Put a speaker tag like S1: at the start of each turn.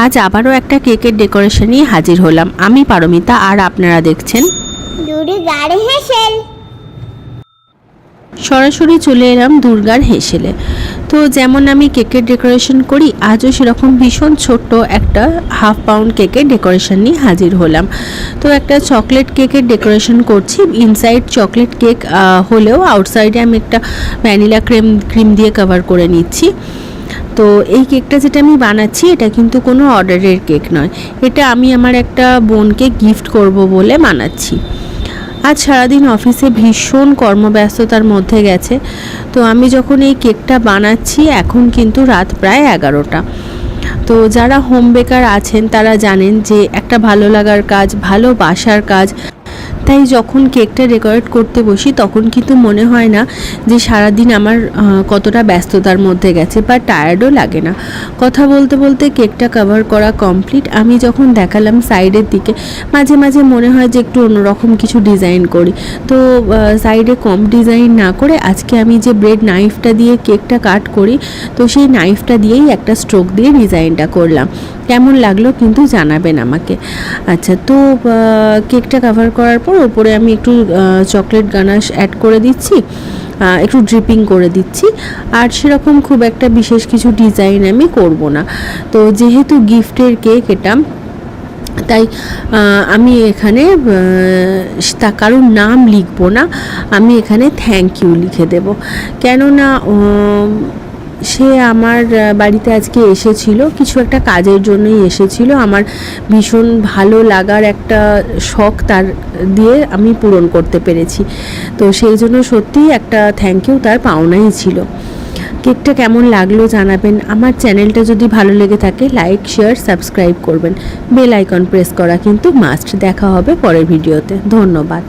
S1: আজ আবারও একটা কেকের ডেকোরেশন নিয়ে হাজির হলাম। আমি পারমিতা, আর আপনারা দেখছেন সরাসরি চলে এলাম দুর্গার হেসেলে। তো যেমন আমি কেকের ডেকোরেশন করি, আজও সেরকম ভীষণ ছোট্ট একটা হাফ পাউন্ড কেকের ডেকোরেশন নিয়ে হাজির হলাম। তো একটা চকলেট কেকের ডেকোরেশন করছি। ইনসাইড চকলেট কেক হলেও আউটসাইডে আমি একটা ভ্যানিলা ক্রিম দিয়ে কভার করে নিচ্ছি। তো এই কেকটা যেটা আমি বানাচ্ছি, এটা কিন্তু কোনো অর্ডারের কেক নয়, এটা আমি আমার একটা বোনকে গিফট করব বলে বানাচ্ছি। আজ সারাদিন অফিসে ভীষণ কর্মব্যস্ততার মধ্যে গেছে। তো আমি যখন এই কেকটা বানাচ্ছি, এখন কিন্তু রাত প্রায় 11টা। তো যারা হোম বেকার আছেন তারা জানেন যে একটা ভালো লাগার কাজ, ভালোবাসার কাজ। তাই যখন কেকটা ডেকোরেট করতে বসি, তখন কিন্তু মনে হয় না যে সারাদিন আমার কতটা ব্যস্ততার মধ্যে গেছে, বা টায়ার্ডও লাগে না। কথা বলতে বলতে কেকটা কভার করা কমপ্লিট। আমি যখন দেখালাম সাইডের দিকে, মাঝে মাঝে মনে হয় যে একটু অন্যরকম কিছু ডিজাইন করি। তো সাইডে কম ডিজাইন না করে আজকে আমি যে ব্রেড নাইফটা দিয়ে কেকটা কাট করি, তো সেই নাইফটা দিয়েই একটা স্ট্রোক দিয়ে ডিজাইনটা করলাম। কেমন লাগলো কিন্তু জানাবেন আমাকে। আচ্ছা, তো কেকটা কভার করার পর ওপরে আমি একটু চকলেট গানাশ অ্যাড করে দিচ্ছি, একটু ড্রিপিং করে দিচ্ছি। আর সেরকম খুব একটা বিশেষ কিছু ডিজাইন আমি করব না। তো যেহেতু গিফটের কেক এটা, তাই আমি এখানে কারোর নাম লিখবো না, আমি এখানে থ্যাংক ইউ লিখে দেব। কেননা সে আমার বাড়িতে আজকে এসেছিল, কিছু একটা কাজের জন্যই এসেছিল। আমার ভীষণ ভালো লাগার একটা শখ তার দিয়ে আমি পূরণ করতে পেরেছি। তো সেই জন্য সত্যিই একটা থ্যাংক ইউ তার পাওনাই ছিল। কেকটা কেমন লাগলো জানাবেন। আমার চ্যানেলটা যদি ভালো লেগে থাকে, লাইক, শেয়ার, সাবস্ক্রাইব করবেন। বেল আইকন প্রেস করা কিন্তু মাস্ট। দেখা হবে পরের ভিডিওতে। ধন্যবাদ।